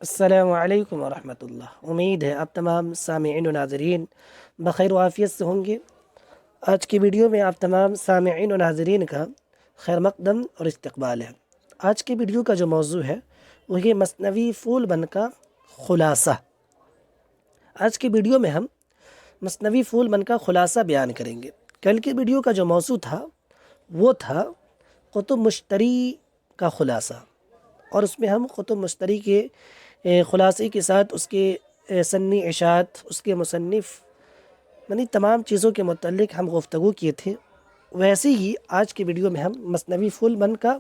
السلام علیکم ورحمۃ اللہ۔ امید ہے آپ تمام سامعین و ناظرین بخیر و عافیت سے ہوں گے۔ آج کی ویڈیو میں آپ تمام سامعین و ناظرین کا خیر مقدم اور استقبال ہے۔ آج کی ویڈیو کا جو موضوع ہے وہ یہ مثنوی پھول بند کا خلاصہ۔ آج کی ویڈیو میں ہم مثنوی پھول بند کا خلاصہ بیان کریں گے۔ کل کی ویڈیو کا جو موضوع تھا وہ تھا قطب مشتری کا خلاصہ، اور اس میں ہم قطب مشتری کے خلاصے کے ساتھ اس کے سنی اشاعت، اس کے مصنف، یعنی تمام چیزوں کے متعلق ہم گفتگو کیے تھے۔ ویسے ہی آج کی ویڈیو میں ہم مثنوی پھول بند کا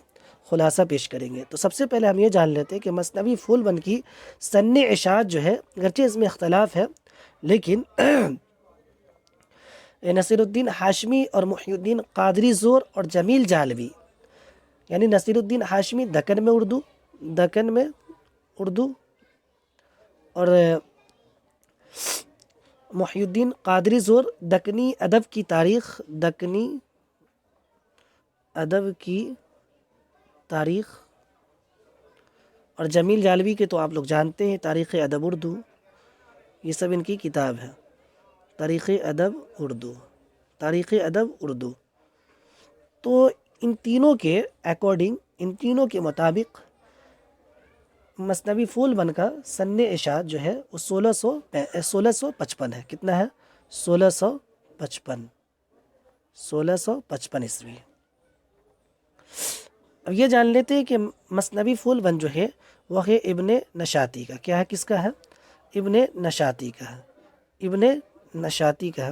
خلاصہ پیش کریں گے۔ تو سب سے پہلے ہم یہ جان لیتے ہیں کہ مثنوی پھول بند کی سنی اشاعت جو ہے، گرچہ اس میں اختلاف ہے، لیکن نصیر الدین ہاشمی اور محی الدین قادری زور اور جمیل جالوی، یعنی نصیر الدین ہاشمی دکن میں اردو اور محی الدین قادری زور دکنی ادب کی تاریخ، اور جمیل جالوی کے تو آپ لوگ جانتے ہیں تاریخ ادب اردو، یہ سب ان کی کتاب ہے، تاریخ ادب اردو۔ تو ان تینوں کے اکارڈنگ، ان تینوں کے مطابق مثنوی پھول بند کا سن اشاعت جو ہے وہ 1655 ہے۔ کتنا ہے؟ 1655 عیسوی۔ اب یہ جان لیتے ہیں کہ مثنوی پھول بند جو ہے وہ ہے ابن نشاطی کا۔ کیا ہے؟ کس کا ہے؟ ابن نشاطی کا ہے۔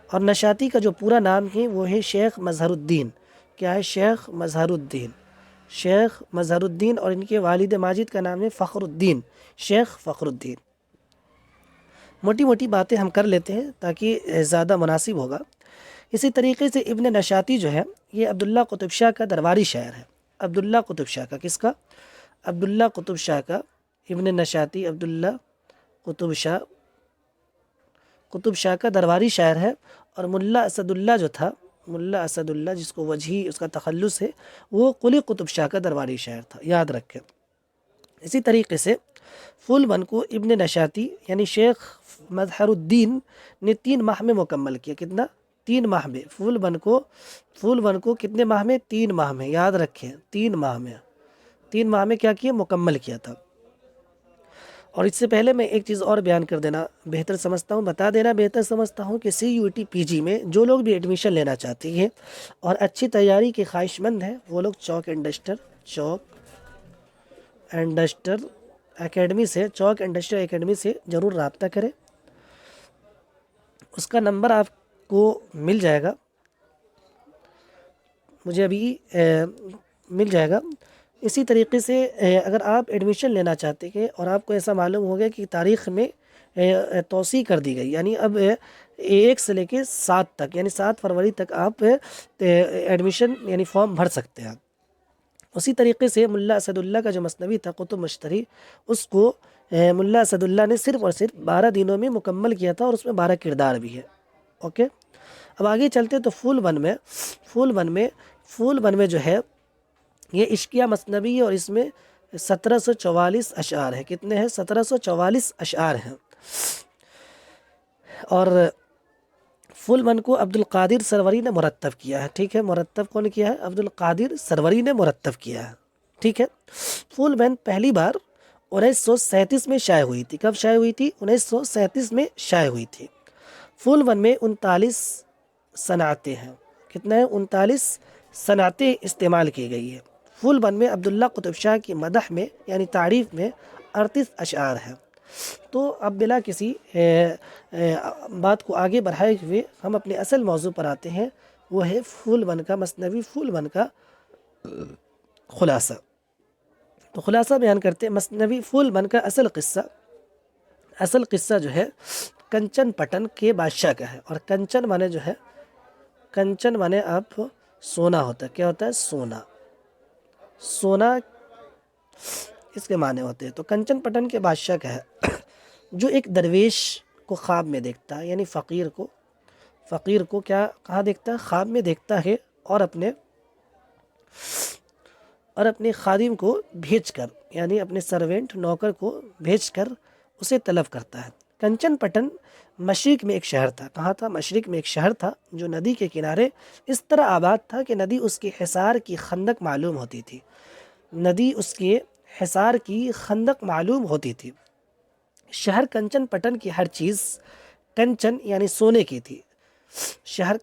اور نشاطی کا جو پورا نام ہے وہ ہے شیخ مظہر الدین۔ کیا ہے؟ شیخ مظہر الدین، اور ان کے والد ماجد کا نام ہے فخر الدین، شیخ فخر الدین۔ موٹی موٹی باتیں ہم کر لیتے ہیں تاکہ زیادہ مناسب ہوگا۔ اسی طریقے سے ابن نشاطی جو ہے یہ عبداللہ قطب شاہ کا درباری شاعر ہے۔ عبداللہ قطب شاہ کا، کس کا؟ عبداللہ قطب شاہ کا۔ ابن نشاطی عبداللہ قطب شاہ کا درباری شاعر ہے۔ اور ملا اسد اللہ جو تھا، ملا اسد اللہ جس کو وجہی اس کا تخلص ہے، وہ قلی قطب شاہ کا درباری شاعر تھا، یاد رکھیں۔ اسی طریقے سے پھول بند کو ابن نشاطی یعنی شیخ مظہر الدین نے 3 ماہ میں مکمل کیا۔ کتنا؟ 3 ماہ میں۔ پھول بند کو کتنے ماہ میں؟ 3 ماہ میں، یاد رکھیں، 3 ماہ میں کیا کیا؟ مکمل کیا تھا۔ اور اس سے پہلے میں ایک چیز اور بیان کر دینا بتا دینا بہتر سمجھتا ہوں کہ CUET PG میں جو لوگ بھی ایڈمیشن لینا چاہتے ہیں اور اچھی تیاری کے خواہش مند ہیں، وہ لوگ چوک اینڈ ڈسٹر اکیڈمی سے ضرور رابطہ کریں۔ اس کا نمبر آپ کو مل جائے گا، مجھے ابھی مل جائے گا۔ اسی طریقے سے اگر آپ ایڈمیشن لینا چاہتے ہیں اور آپ کو ایسا معلوم ہو گیا کہ تاریخ میں توسیع کر دی گئی، یعنی اب 1 سے لے کے 7 تک، یعنی 7 فروری تک آپ ایڈمیشن یعنی فارم بھر سکتے ہیں۔ اسی طریقے سے ملا اسد اللہ کا جو مثنوی تھا قطب مشتری، اس کو ملا اسد اللہ نے صرف اور صرف 12 دنوں میں مکمل کیا تھا، اور اس میں 12 کردار بھی ہے۔ اوکے، اب آگے چلتے تو پھول بند میں جو ہے یہ عشقیہ مثنوی ہے، اور اس میں 1744 اشعار ہیں۔ کتنے ہیں؟ 1744 اشعار ہیں۔ اور پھول بند کو عبد القادر سروری نے مرتب کیا ہے۔ ٹھیک ہے، مرتب کون کیا ہے؟ عبد القادر سروری نے مرتب کیا ہے۔ ٹھیک ہے، پھول بند پہلی بار 1937 میں شائع ہوئی تھی۔ کب شائع ہوئی تھی؟ 1937 میں شائع ہوئی تھی۔ پھول بند میں 39 صنعتیں ہیں۔ کتنا ہے؟ 39 صنعتیں استعمال کی گئی ہے۔ پھول بند میں عبداللہ قطب شاہ کی مدح میں یعنی تعریف میں 38 اشعار ہیں۔ تو اب بلا کسی بات کو آگے بڑھائے ہوئے ہم اپنے اصل موضوع پر آتے ہیں، وہ ہے پھول بند کا مثنوی پھول بند کا خلاصہ۔ تو خلاصہ بیان کرتے ہیں۔ مثنوی پھول بند کا اصل قصہ جو ہے کنچن پٹن کے بادشاہ کا ہے۔ اور کنچن مانے جو ہے، کنچن مانے آپ سونا ہوتا ہے۔ کیا ہوتا ہے؟ سونا اس کے معنی ہوتے ہیں۔ تو کنچن پٹن کے بادشاہ کا ہے جو ایک درویش کو خواب میں دیکھتا ہے، یعنی فقیر کو کیا کہاں دیکھتا ہے؟ خواب میں دیکھتا ہے، اور اپنے اور اپنے خادم کو بھیج کر، یعنی اپنے سروینٹ نوکر کو بھیج کر اسے طلب کرتا ہے۔ کنچن پٹن مشرق میں ایک شہر تھا۔ کہاں تھا؟ مشرق میں ایک شہر تھا جو ندی کے کنارے اس طرح آباد تھا کہ ندی اس کے حصار کی خندق معلوم ہوتی تھی۔ ندی اس کے حصار کی خندق معلوم ہوتی تھی۔ شہر کنچن پٹن کی ہر چیز کنچن یعنی سونے کی تھی۔ شہر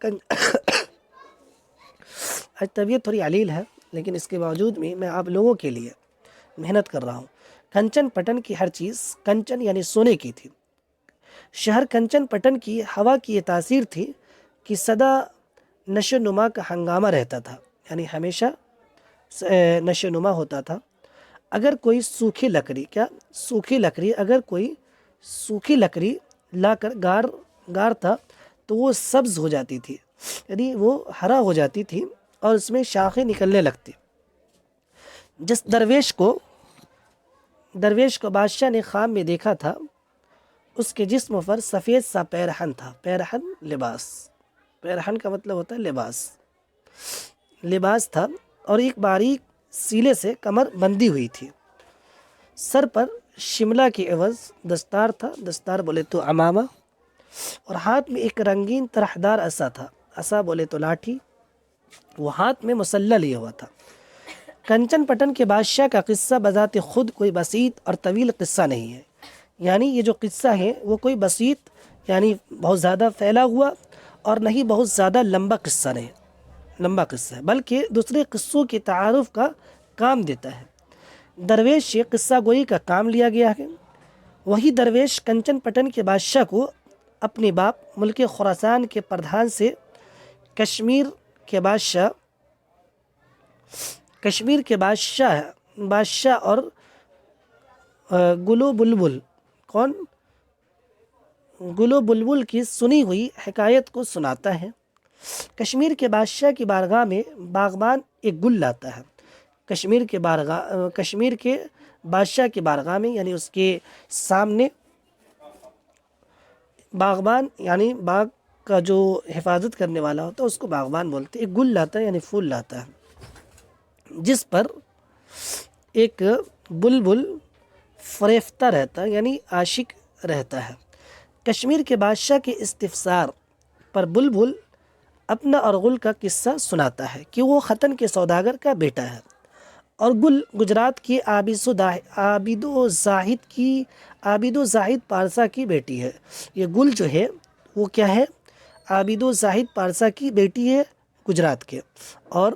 آج طبیعت تھوڑی علیل ہے، لیکن اس کے باوجود میں آپ لوگوں کے لیے محنت کر رہا ہوں۔ کنچن پٹن کی ہر چیز کنچن یعنی سونے کی تھی۔ شہر کنچن پٹن کی ہوا کی یہ تاثیر تھی کہ سدا نشو نما کا ہنگامہ رہتا تھا، یعنی ہمیشہ نشو نما ہوتا تھا۔ اگر کوئی سوکھی لکڑی لا کر گارتا تو وہ سبز ہو جاتی تھی، یعنی وہ ہرا ہو جاتی تھی اور اس میں شاخیں نکلنے لگتی۔ جس درویش کو بادشاہ نے خواب میں دیکھا تھا، اس کے جسم پر سفید سا پیرہن تھا۔ پیرہن لباس، پیرہن کا مطلب ہوتا ہے لباس تھا، اور ایک باریک سیلے سے کمر بندھی ہوئی تھی۔ سر پر شملہ کی عوض دستار تھا، دستار بولے تو عمامہ، اور ہاتھ میں ایک رنگین طرحدار عصا تھا، عصا بولے تو لاٹھی، وہ ہاتھ میں مسلح لیے ہوا تھا۔ کنچن پٹن کے بادشاہ کا قصہ بذات خود کوئی بسیط اور طویل قصہ نہیں ہے، یعنی یہ جو قصہ ہے وہ کوئی بسیط یعنی بہت زیادہ پھیلا ہوا اور نہ ہی بہت زیادہ لمبا قصہ ہے، بلکہ دوسرے قصوں کے تعارف کا کام دیتا ہے۔ درویش سے قصہ گوئی کا کام لیا گیا ہے۔ وہی درویش کنچن پٹن کے بادشاہ کو اپنے باپ ملک خراسان کے پردھان سے کشمیر کے بادشاہ اور گلو بلبل کی سنی ہوئی حکایت کو سناتا ہے۔ کشمیر کے بادشاہ کی بارگاہ میں باغبان ایک گل لاتا ہے۔ کشمیر کے بادشاہ کی بارگاہ میں یعنی اس کے سامنے باغبان یعنی باغ کا جو حفاظت کرنے والا ہوتا ہے اس کو باغبان بولتے ہیں۔ ایک گل لاتا ہے یعنی پھول لاتا ہے، جس پر ایک بلبل فریفتہ رہتا ہے یعنی عاشق رہتا ہے۔ کشمیر کے بادشاہ کے استفسار پر بلبل اپنا اور گل کا قصہ سناتا ہے کہ وہ ختن کے سوداگر کا بیٹا ہے، اور گل گجرات کی عابد و زاہد پارسا کی بیٹی ہے۔ یہ گل جو ہے وہ کیا ہے؟ عابد و زاہد پارسا کی بیٹی ہے گجرات کے، اور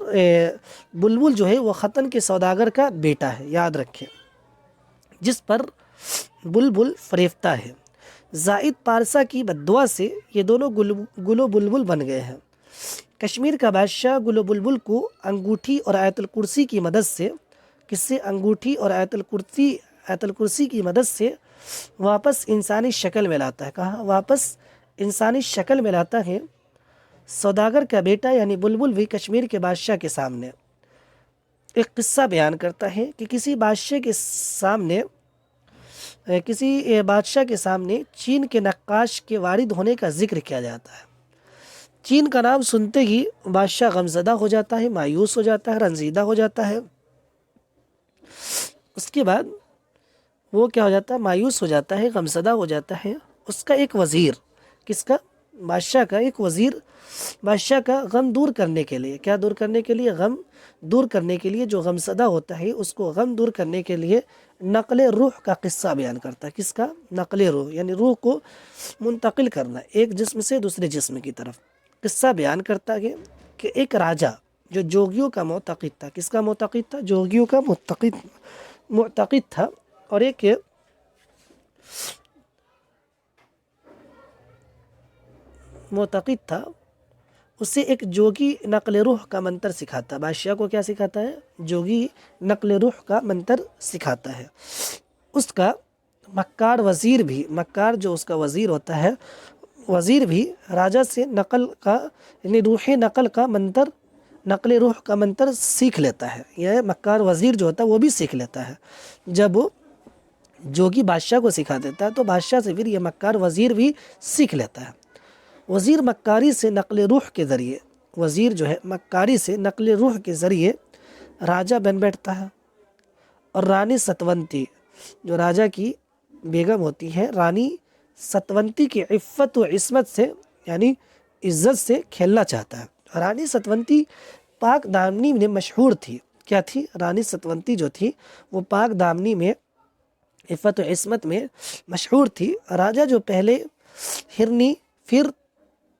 بلبل جو ہے وہ ختن کے سوداگر کا بیٹا ہے، یاد رکھیں، جس پر بلبل فریفتہ ہے۔ زاہد پارسا کی بددعا سے یہ دونوں گل و بلبل بن گئے ہیں۔ کشمیر کا بادشاہ گل و بلبل کو انگوٹھی اور آیت الکرسی کی مدد سے آیت الکرسی کی مدد سے واپس انسانی شکل میں لاتا ہے۔ کہاں واپس انسانی شکل میں لاتا ہے؟ سوداگر کا بیٹا یعنی بلبل بھی کشمیر کے بادشاہ کے سامنے ایک قصہ بیان کرتا ہے کہ کسی بادشاہ کے سامنے چین کے نقاش کے وارد ہونے کا ذکر کیا جاتا ہے۔ چین کا نام سنتے ہی بادشاہ غمزدہ ہو جاتا ہے، مایوس ہو جاتا ہے، رنجیدہ ہو جاتا ہے۔ اس کے بعد وہ کیا ہو جاتا ہے؟ مایوس ہو جاتا ہے، غمزدہ ہو جاتا ہے۔ اس کا ایک وزیر، کس کا؟ بادشاہ کا ایک وزیر، بادشاہ کا غم دور کرنے کے لیے، کیا دور کرنے کے لیے؟ غم دور کرنے کے لیے، جو غمزدہ ہوتا ہے اس کو غم دور کرنے کے لیے نقل روح کا قصہ بیان کرتا ہے۔ کس کا؟ نقل روح، یعنی روح کو منتقل کرنا ایک جسم سے دوسرے جسم کی طرف۔ قصہ بیان کرتا ہے کہ ایک راجہ جو جوگیوں کا معتقد تھا، کس کا معتقد تھا؟ جوگیوں کا معتقد تھا، اور ایک معتقد تھا، اسے ایک جوگی نقل روح کا منتر سکھاتا ہے۔ بادشاہ کو کیا سکھاتا ہے؟ جوگی نقل روح کا منتر سکھاتا ہے۔ اس کا مکار وزیر بھی، مکار جو اس کا وزیر ہوتا ہے، وزیر بھی راجہ سے نقل کا یعنی نقل روح کا منتر سیکھ لیتا ہے۔ یہ مکار وزیر جو ہوتا ہے وہ بھی سیکھ لیتا ہے۔ جب جوگی بادشاہ کو سکھا دیتا ہے تو بادشاہ سے پھر یہ مکار وزیر بھی سیکھ لیتا ہے۔ وزیر مکاری سے نقل روح کے ذریعے، وزیر جو ہے مکاری سے نقل روح کے ذریعے راجہ بن بیٹھتا ہے، اور رانی ستونتی جو راجہ کی بیگم ہوتی ہے، رانی ستونتی کی عفت و عصمت سے یعنی عزت سے کھیلنا چاہتا ہے۔ رانی ستونتی پاک دامنی میں مشہور تھی۔ کیا تھی؟ رانی ستونتی جو تھی وہ پاک دامنی میں، عفت و عصمت میں مشہور تھی۔ راجہ جو پہلے ہرنی پھر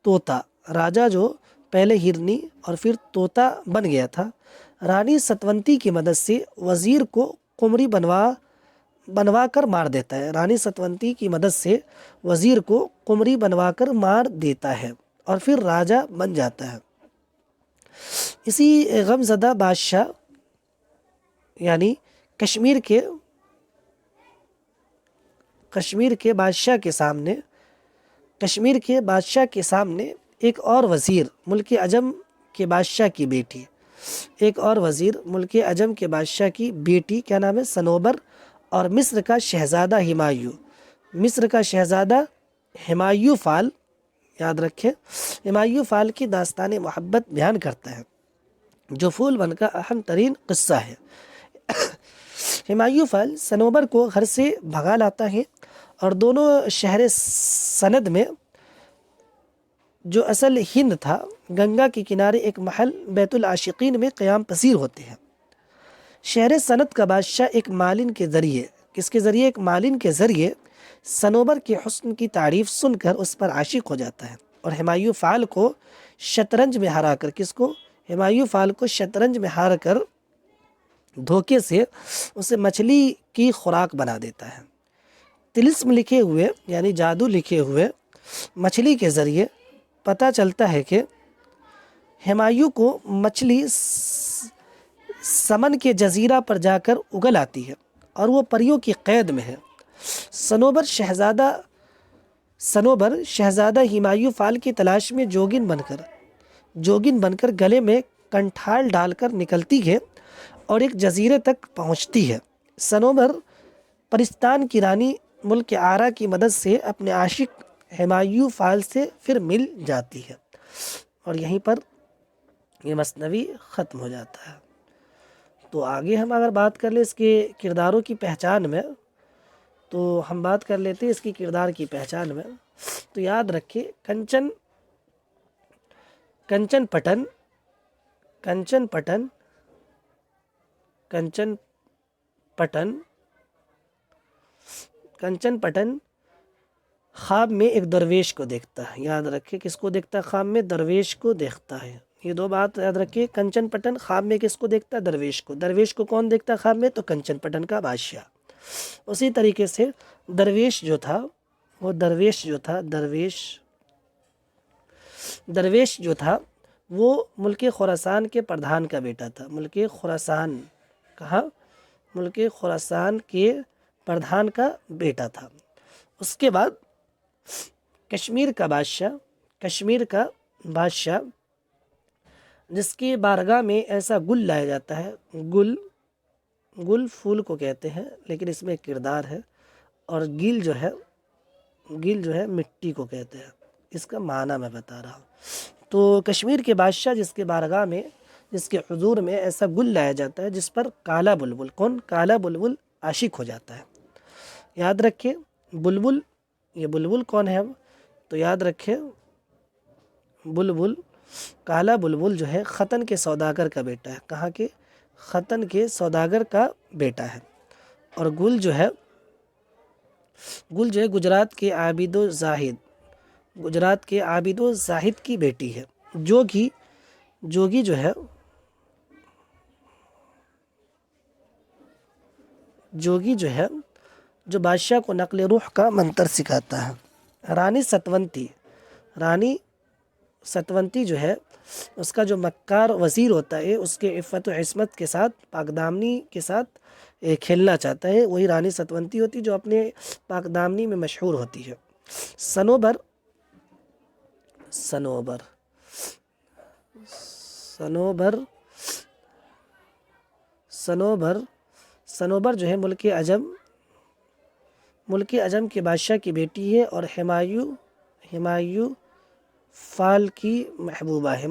طوطا، راجہ جو پہلے ہرنی اور پھر طوطا بن گیا تھا، رانی ستونتی کی مدد سے وزیر کو قمری بنوا کر مار دیتا ہے۔ رانی ستونتی کی مدد سے وزیر کو قمری بنوا کر مار دیتا ہے اور پھر راجہ بن جاتا ہے۔ اسی غم زدہ بادشاہ یعنی کشمیر کے بادشاہ کے سامنے ایک اور وزیر ملک عجم کے بادشاہ کی بیٹی کیا نام ہے؟ صنوبر، اور مصر کا شہزادہ ہمایوں فال، یاد رکھیں ہمایوں فال کی داستان محبت بیان کرتا ہے جو پھول بن کا اہم ترین قصہ ہے۔ ہمایوں فال صنوبر کو گھر سے بھگا لاتا ہے اور دونوں شہر سند میں جو اصل ہند تھا، گنگا کے کنارے ایک محل بیت العاشقین میں قیام پذیر ہوتے ہیں۔ شہر سند کا بادشاہ ایک مالن کے ذریعے صنوبر کے حسن کی تعریف سن کر اس پر عاشق ہو جاتا ہے اور ہمایوں فال کو شطرنج میں ہرا کر دھوکے سے اسے مچھلی کی خوراک بنا دیتا ہے۔ طلسم لکھے ہوئے یعنی جادو لکھے ہوئے مچھلی کے ذریعے پتہ چلتا ہے کہ ہمایوں کو مچھلی سمن کے جزیرہ پر جا کر اگل آتی ہے اور وہ پریوں کی قید میں ہے۔ صنوبر شہزادہ ہمایوں فال کی تلاش میں جوگن بن کر گلے میں کنٹھال ڈال کر نکلتی ہے اور ایک جزیرے تک پہنچتی ہے۔ صنوبر پرستان کی رانی ملک آرا کی مدد سے اپنے عاشق ہمایوں فال سے پھر مل جاتی ہے، اور یہیں پر یہ مثنوی ختم ہو جاتا ہے۔ تو آگے ہم اگر بات کر لیں اس کے کرداروں کی پہچان میں، تو ہم بات کر لیتے ہیں اس کی کردار کی پہچان میں۔ تو یاد رکھیں کنچن پٹن خواب میں ایک درویش کو دیکھتا ہے۔ یاد رکھیں کس کو دیکھتا ہے؟ خواب میں درویش کو دیکھتا ہے۔ یہ دو بات یاد رکھیں، کنچن پٹن خواب میں کس کو دیکھتا ہے؟ درویش کو کون دیکھتا ہے خواب میں؟ تو کنچن پٹن کا بادشاہ۔ اسی طریقے سے درویش جو تھا وہ ملک خراسان کے پردھان کا بیٹا تھا۔ ملک خراسان کے پردھان کا بیٹا تھا۔ اس کے بعد کشمیر کا بادشاہ جس کی بارگاہ میں ایسا گل لایا جاتا ہے، گل پھول کو کہتے ہیں لیکن اس میں ایک کردار ہے، اور گل جو ہے مٹی کو کہتے ہیں۔ اس کا معنی میں بتا رہا ہوں۔ تو کشمیر کے بادشاہ جس کے بارگاہ میں، جس کے حضور میں ایسا گل لایا جاتا ہے جس پر کالا بلبل عاشق ہو جاتا ہے۔ یاد رکھیں یہ بلبل کون ہے؟ تو یاد رکھیں کالا بلبل جو ہے ختن کے سوداگر کا بیٹا ہے۔ کہاں کے؟ ختن کے سوداگر کا بیٹا ہے۔ اور گل جو ہے گجرات کے عابد و زاہد کی بیٹی ہے۔ جوگی جو ہے جو بادشاہ کو نقل روح کا منتر سکھاتا ہے۔ رانی ستونتی جو ہے اس کا جو مکار وزیر ہوتا ہے، اس کے عفت و عصمت کے ساتھ، پاک دامنی کے ساتھ کھیلنا چاہتا ہے، وہی رانی ستونتی ہوتی جو اپنے پاک دامنی میں مشہور ہوتی ہے۔ صنوبر جو ہے ملک عجم کے بادشاہ کی بیٹی ہے اور ہمایوں فال کی محبوبہ ہے۔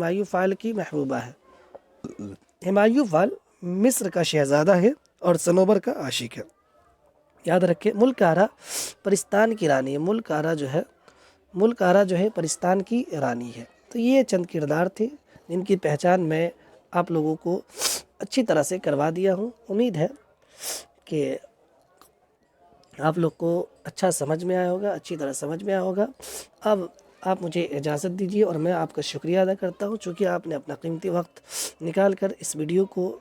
ہمایوں فال مصر کا شہزادہ ہے اور صنوبر کا عاشق ہے۔ یاد رکھیں، ملک آرا پرستان کی رانی ہے۔ ملک آرا جو ہے پرستان کی رانی ہے۔ تو یہ چند کردار تھے جن کی پہچان میں آپ لوگوں کو اچھی طرح سے کروا دیا ہوں۔ امید ہے کہ آپ لوگ کو اچھا سمجھ میں آیا ہوگا، اچھی طرح سمجھ میں آیا ہوگا۔ اب آپ مجھے اجازت دیجیے اور میں آپ کا شکریہ ادا کرتا ہوں، چونکہ آپ نے اپنا قیمتی وقت نکال کر اس ویڈیو کو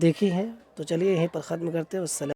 دیکھی ہے۔ تو چلیے یہیں پر ختم کرتے ہیں۔ السلام